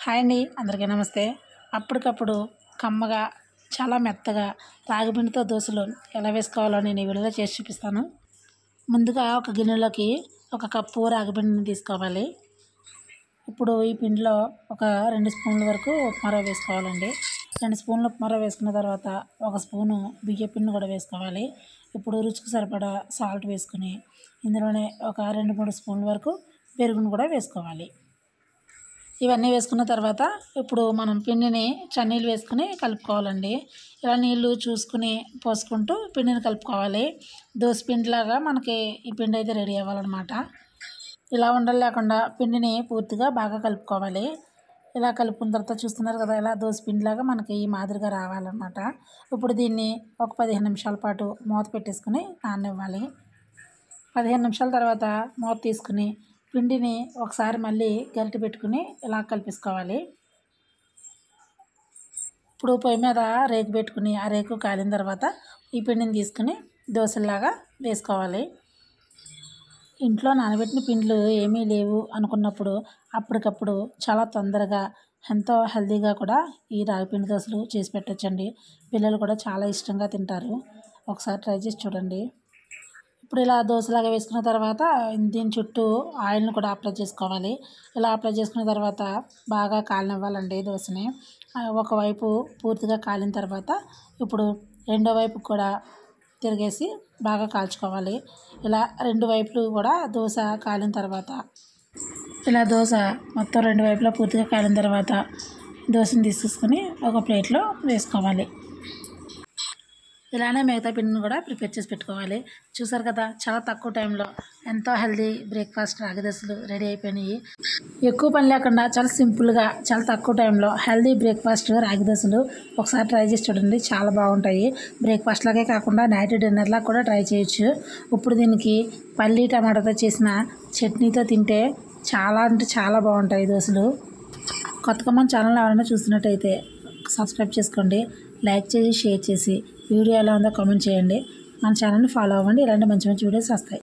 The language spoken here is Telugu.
హాయ్ అండి, అందరికీ నమస్తే. అప్పటికప్పుడు కమ్మగా చాలా మెత్తగా రాగిపిండితో దోశలు ఎలా వేసుకోవాలో నేను ఈ వీడియోలో చేసి చూపిస్తాను. ముందుగా ఒక గిన్నెలోకి ఒక కప్పు రాగిపిండిని తీసుకోవాలి. ఇప్పుడు ఈ పిండిలో ఒక 2 స్పూన్ల వరకు ఉప్మా రవ్వ వేసుకోవాలండి. 2 స్పూన్ల ఉప్మా రవ్వ వేసుకున్న తర్వాత 1 స్పూను బియ్య పిండి కూడా వేసుకోవాలి. ఇప్పుడు రుచికి సరిపడా సాల్ట్ వేసుకుని ఇందులోనే ఒక 2-3 స్పూన్ల వరకు పెరుగును కూడా వేసుకోవాలి. ఇవన్నీ వేసుకున్న తర్వాత ఇప్పుడు మనం పిండిని చన్నీళ్ళు వేసుకుని కలుపుకోవాలండి. ఇలా నీళ్ళు చూసుకుని పోసుకుంటూ పిండిని కలుపుకోవాలి. దోశ పిండిలాగా మనకి ఈ పిండి అయితే రెడీ అవ్వాలన్నమాట. ఇలా ఉండలు లేకుండా పిండిని పూర్తిగా బాగా కలుపుకోవాలి. ఇలా కలుపుకున్న తర్వాత చూస్తున్నారు కదా, ఇలా దోశ పిండిలాగా మనకి ఈ మాదిరిగా రావాలన్నమాట. ఇప్పుడు దీన్ని ఒక 15 నిమిషాల పాటు మూత పెట్టేసుకుని నాననివ్వాలి. 15 నిమిషాల తర్వాత మూత తీసుకుని పిండిని ఒకసారి మళ్ళీ గరిటె పెట్టుకుని ఇలా కలిపేసుకోవాలి. ఇప్పుడు పొయ్యి మీద రేకు పెట్టుకుని ఆ రేకు కాలిన తర్వాత ఈ పిండిని తీసుకుని దోశలాగా వేసుకోవాలి. ఇంట్లో నానబెట్టిన పిండిలు ఏమీ లేవు అనుకున్నప్పుడు అప్పటికప్పుడు చాలా తొందరగా ఎంతో హెల్తీగా కూడా ఈ రాగిపిండి దోశలు చేసి పెట్టచ్చండి. పిల్లలు కూడా చాలా ఇష్టంగా తింటారు. ఒకసారి ట్రై చేసి చూడండి. ఇప్పుడు ఇలా దోశలాగా వేసుకున్న తర్వాత దీని చుట్టూ ఆయిల్ని కూడా అప్లై చేసుకోవాలి. ఇలా అప్లై చేసుకున్న తర్వాత బాగా కాలనివ్వాలండి దోశని. ఒకవైపు పూర్తిగా కాలిన తర్వాత ఇప్పుడు రెండో వైపు కూడా తిరిగేసి బాగా కాల్చుకోవాలి. ఇలా 2 వైపులు కూడా దోశ కాలిన తర్వాత ఇలా దోశ మొత్తం 2 వైపులా పూర్తిగా కాలిన తర్వాత దోశని తీసుకొని ఒక ప్లేట్లో వేసుకోవాలి. ఇలానే మిగతా పిండిని కూడా ప్రిపేర్ చేసి పెట్టుకోవాలి. చూసారు కదా, చాలా తక్కువ టైంలో ఎంతో హెల్తీ బ్రేక్ఫాస్ట్ రాగి దోశలు రెడీ అయిపోయినాయి. ఎక్కువ పని లేకుండా చాలా సింపుల్గా చాలా తక్కువ టైంలో హెల్తీ బ్రేక్ఫాస్ట్ రాగి దోశలు ఒకసారి ట్రై చేసి చూడండి. చాలా బాగుంటాయి. బ్రేక్ఫాస్ట్ లాగే కాకుండా నైట్ డిన్నర్లా కూడా ట్రై చేయొచ్చు. ఇప్పుడు దీనికి పల్లి టమాటాతో చేసిన చట్నీతో తింటే చాలా అంటే చాలా బాగుంటాయి దోశలు. కొత్తగా మన ఛానల్ ఎవరైనా చూసినట్టయితే సబ్స్క్రైబ్ చేసుకోండి. లైక్ చేసి షేర్ చేసి వీడియో ఎలా ఉందో కామెంట్ చేయండి. మన ఛానల్ని ఫాలో అవ్వండి. ఇలాంటి మంచి మంచి వీడియోస్ వస్తాయి.